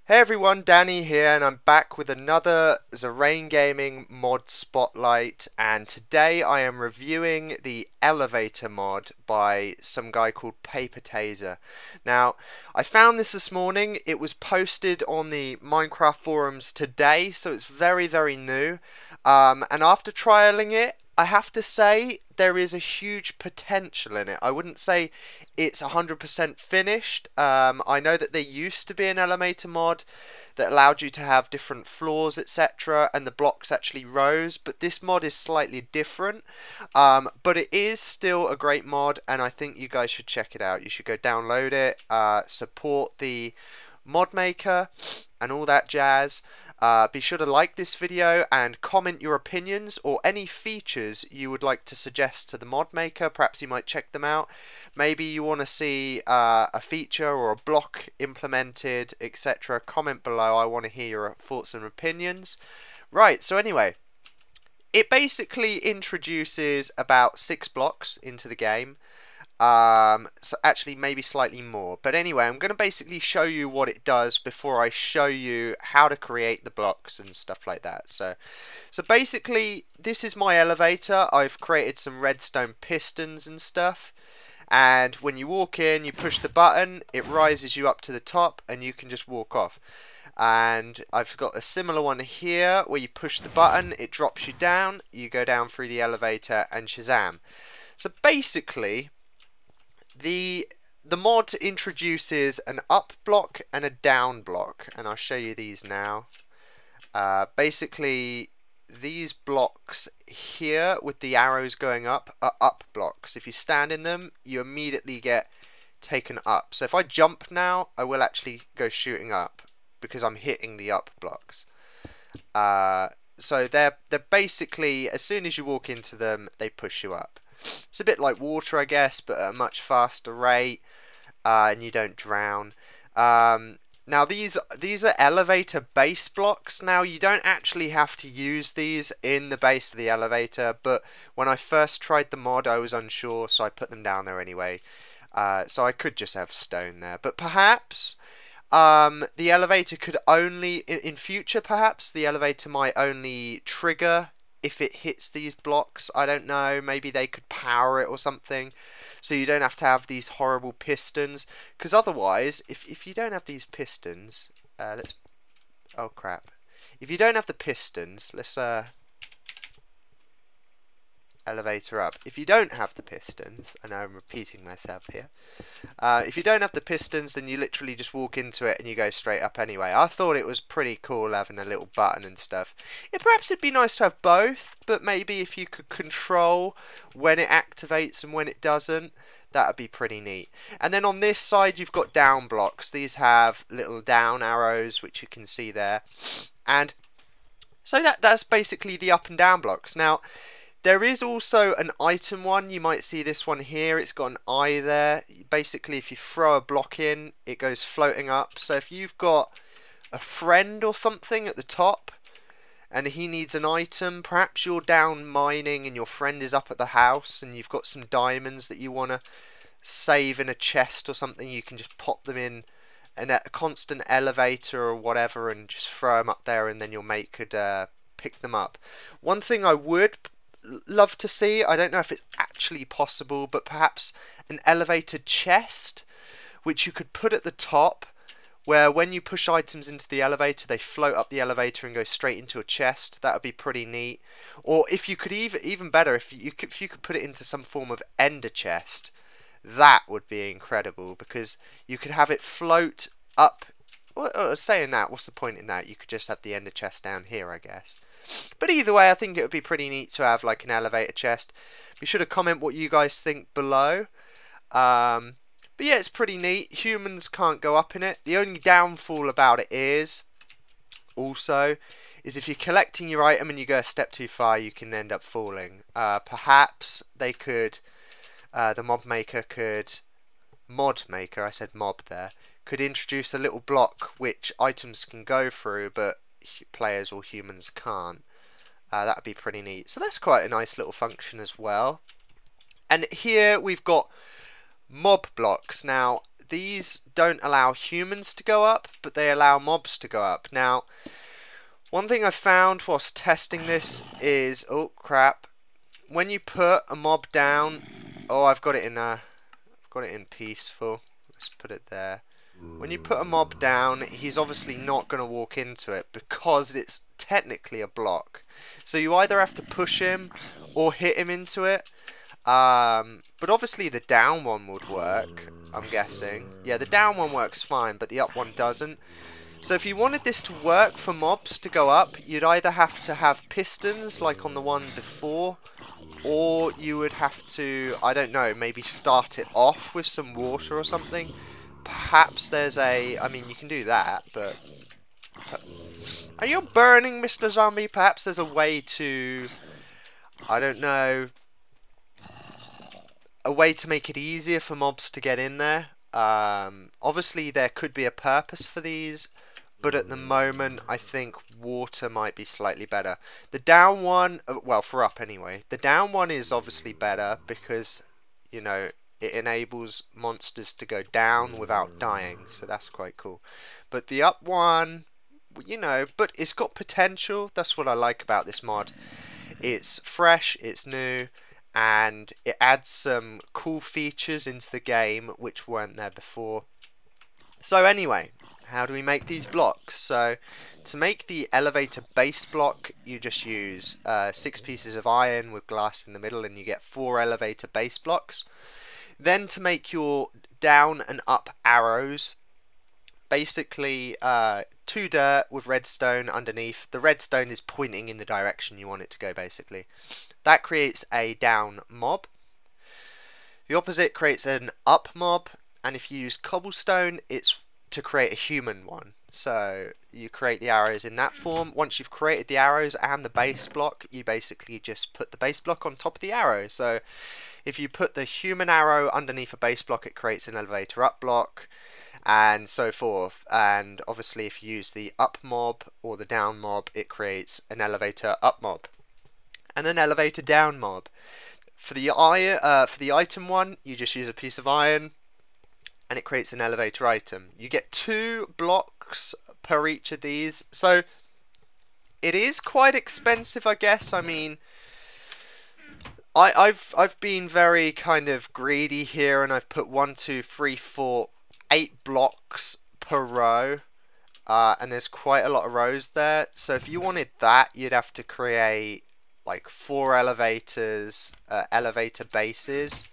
Hey everyone, Danny here, and I'm back with another Zerain Gaming mod spotlight, and today I am reviewing the elevator mod by some guy called Paper Taser. Now, I found this morning. It was posted on the Minecraft forums today, so it's very new. And after trialing it, I have to say there is a huge potential in it. I wouldn't say it's 100% finished. I know that there used to be an elevator mod that allowed you to have different floors, etc., and the blocks actually rose, but this mod is slightly different. But it is still a great mod, and I think you guys should check it out. You should go download it, support the mod maker, and all that jazz. Be sure to like this video and comment your opinions or any features you would like to suggest to the mod maker. Perhaps you might check them out. Maybe you want to see a feature or a block implemented, etc. Comment below. I want to hear your thoughts and opinions. Right, so anyway, it basically introduces about 6 blocks into the game. So actually maybe slightly more, but anyway, I'm going to basically show you what it does before I show you how to create the blocks and stuff like that. So basically this is my elevator. I've created some redstone pistons and stuff, and when you walk in, you push the button, it rises you up to the top and you can just walk off. And I've got a similar one here where you push the button, it drops you down, you go down through the elevator, and shazam. So basically the mod introduces an up block and a down block, and I'll show you these now. Basically, these blocks here with the arrows going up are up blocks. If you stand in them, you immediately get taken up. So if I jump now, I will actually go shooting up because I'm hitting the up blocks. So they're basically, as soon as you walk into them, they push you up. It's a bit like water, I guess, but at a much faster rate, and you don't drown. Now these are elevator base blocks. Now you don't actually have to use these in the base of the elevator, but when I first tried the mod I was unsure, so I put them down there anyway. So I could just have stone there, but perhaps the elevator could only, in future perhaps, the elevator might only trigger if it hits these blocks. I don't know, maybe they could power it or something, so you don't have to have these horrible pistons, because otherwise, if you don't have these pistons, oh crap, if you don't have the pistons, let's elevator up. If you don't have the pistons, I know I'm repeating myself here, if you don't have the pistons, then you literally just walk into it and you go straight up anyway. I thought it was pretty cool having a little button and stuff. Perhaps it'd be nice to have both, but maybe if you could control when it activates and when it doesn't, that would be pretty neat. And then on this side you've got down blocks. These have little down arrows, which you can see there, and so that's basically the up and down blocks. Now there is also an item one. You might see this one here. It's got an eye there. Basically, if you throw a block in, it goes floating up. So if you've got a friend or something at the top and he needs an item, perhaps you're down mining and your friend is up at the house and you've got some diamonds that you want to save in a chest or something, you can just pop them in a constant elevator or whatever and just throw them up there, and then your mate could pick them up. One thing I would love to see, I don't know if it's actually possible, but perhaps an elevator chest which you could put at the top, where when you push items into the elevator they float up the elevator and go straight into a chest. That would be pretty neat. Or if you could even better, if you could put it into some form of ender chest, that would be incredible, because you could have it float up. Well, saying that, what's the point in that? You could just have the ender chest down here, I guess. But either way, I think it would be pretty neat to have like an elevator chest. Be sure to comment what you guys think below. But yeah, it's pretty neat. Humans can't go up in it. The only downfall about it is if you're collecting your item and you go a step too far, you can end up falling. Perhaps they could, the mod maker, I said mob there, could introduce a little block which items can go through, but players or humans can't. That would be pretty neat. So that's quite a nice little function as well. And here we've got mob blocks. Now these don't allow humans to go up, but they allow mobs to go up. Now, one thing I found whilst testing this is, oh crap, when you put a mob down, oh, I've got it in peaceful. Let's put it there. When you put a mob down, he's obviously not going to walk into it because it's technically a block. So you either have to push him or hit him into it. But obviously the down one would work, I'm guessing. Yeah, the down one works fine, but the up one doesn't. So if you wanted this to work for mobs to go up, you'd either have to have pistons like on the one before, or you would have to, I don't know, maybe start it off with some water or something. Perhaps there's a, I mean, you can do that, but... Are you burning, Mr. Zombie? Perhaps there's a way to, I don't know, a way to make it easier for mobs to get in there. Obviously, there could be a purpose for these, but at the moment, I think water might be slightly better. The down one, well, for up anyway, the down one is obviously better because, you know, it enables monsters to go down without dying, so that's quite cool. But the up one, you know, but it's got potential. That's what I like about this mod. It's fresh, it's new, and it adds some cool features into the game which weren't there before. So anyway, how do we make these blocks? So to make the elevator base block, you just use 6 pieces of iron with glass in the middle, and you get 4 elevator base blocks. Then to make your down and up arrows, basically 2 dirt with redstone underneath. The redstone is pointing in the direction you want it to go, basically. That creates a down mob. The opposite creates an up mob, and if you use cobblestone, it's to create a human one. So you create the arrows in that form. Once you've created the arrows and the base block, you basically just put the base block on top of the arrow. So if you put the human arrow underneath a base block, it creates an elevator up block, and so forth. And obviously if you use the up mob or the down mob, it creates an elevator up mob and an elevator down mob. For the item one, you just use a piece of iron and it creates an elevator item. You get 2 blocks per each of these, so it is quite expensive, I guess. I mean, I've been very kind of greedy here, and I've put 1, 2, 3, 4, 8 blocks per row, and there's quite a lot of rows there. So if you wanted that, you'd have to create like 4 elevators, elevator bases.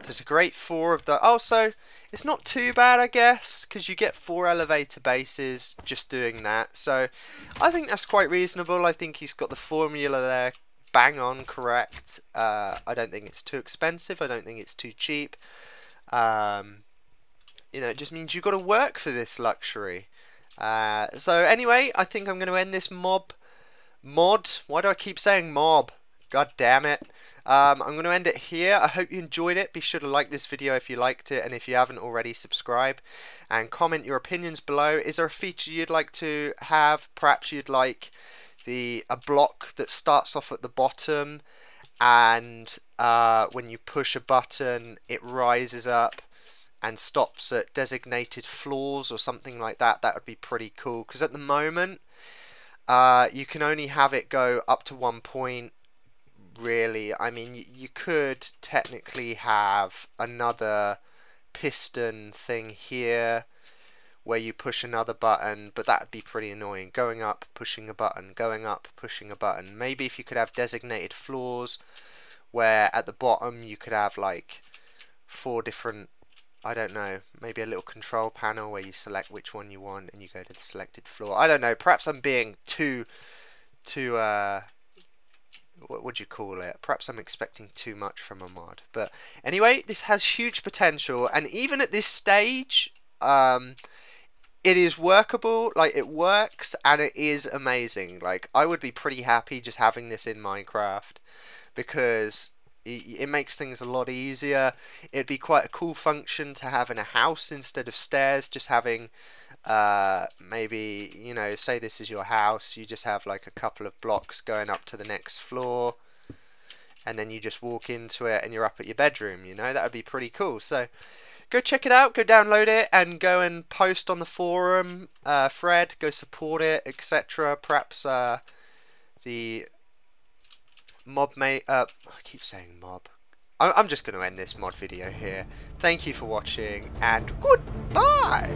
So to create 4 of the, oh, so it's not too bad, I guess, because you get 4 elevator bases just doing that. So I think that's quite reasonable. I think he's got the formula there bang on correct. I don't think it's too expensive. I don't think it's too cheap. You know, it just means you've got to work for this luxury. So anyway, I think I'm going to end this mod. Why do I keep saying mob? God damn it. I'm going to end it here. I hope you enjoyed it. Be sure to like this video if you liked it, and if you haven't already, subscribe and comment your opinions below. Is there a feature you'd like to have? Perhaps you'd like a block that starts off at the bottom, and when you push a button it rises up and stops at designated floors or something like that. That would be pretty cool, because at the moment you can only have it go up to 1 point. Really, I mean, you could technically have another piston thing here where you push another button, but that would be pretty annoying. Going up, pushing a button, going up, pushing a button. Maybe if you could have designated floors where at the bottom you could have like 4 different, I don't know, maybe a little control panel where you select which one you want and you go to the selected floor. I don't know, perhaps I'm being too what would you call it? Perhaps I'm expecting too much from a mod. But anyway, this has huge potential, and even at this stage, it is workable. Like, it works, and it is amazing. Like, I would be pretty happy just having this in Minecraft, because it makes things a lot easier. It'd be quite a cool function to have in a house instead of stairs, just having maybe, you know, say this is your house, you just have like a couple of blocks going up to the next floor, and then you just walk into it and you're up at your bedroom, you know. That would be pretty cool. So go check it out, go download it, and go and post on the forum thread, go support it, etc. Perhaps the mob I keep saying mob. I'm just going to end this mod video here. Thank you for watching, and goodbye!